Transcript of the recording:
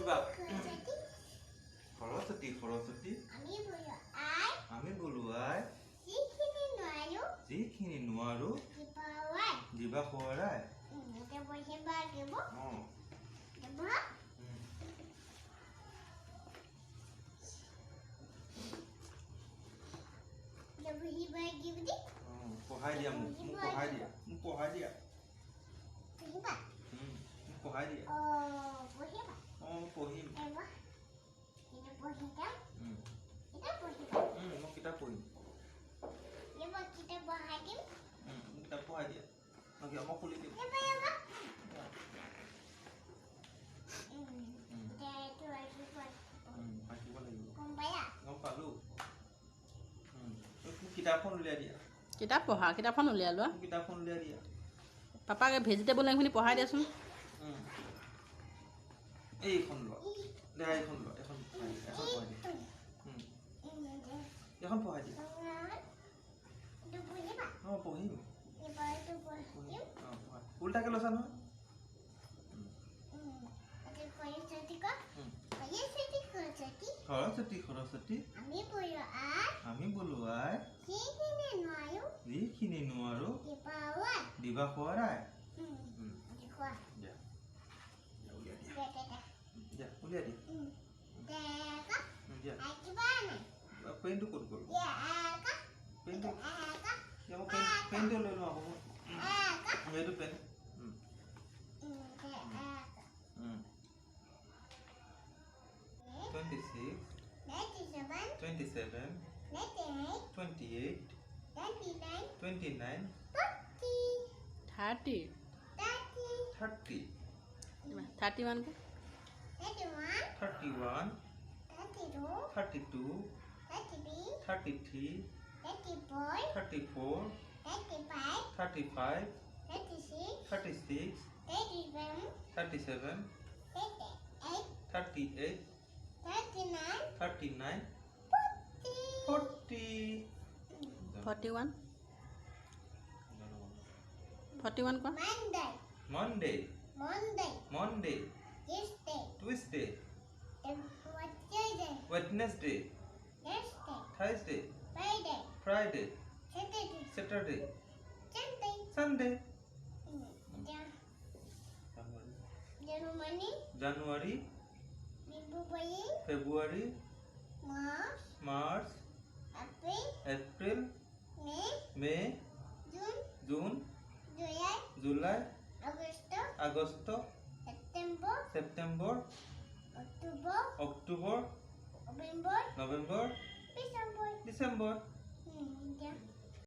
কিবা সৰস্বতী সৰস্বতী আমি বলো আই যিখিনি নোৱাৰো জিবা খোৱাৰাই পঢ়াই দিয়া মোক পঢ়াই দিয়া পঢ়াই দিয়া পঢ়িম মই কিতাপ পঢ়িম কিতাপ পঢ়াই দিয়া মই খুলি দিম পাতিব লাগিব গম পালো কিতাপখন উলিয়াই দিয়া কিতাপ পঢ়া কিতাপখন উলিয়াই লোৱা কিতাপখন উলিয়াই দিয়া পাপাকে ভেজিটেবল লাইনখিনি পঢ়াই দিয়াচোন এইখন লোৱা দে এইখন লোৱা এখন পঢ়াই দিয়া এখন পঢ়াই দিয়া পঢ়িম উল্টাকে লৈছা নহয় সৰস্বতী সৰস্বতী আমি বলো আই যিখিনি নোৱাৰো দিবা খোৱাৰাই উলিয়াই দিয়া পেনটো ক'ত গ'ল পেনটো লৈ লওঁ সেইটো পেন 26 27 28 29 30 30 31 31 32 33 34 35 36 37 38 39 40 41 কোৱা Monday Tuesday Wednesday Thursday Friday Saturday Sunday January February March April May June July August September October November December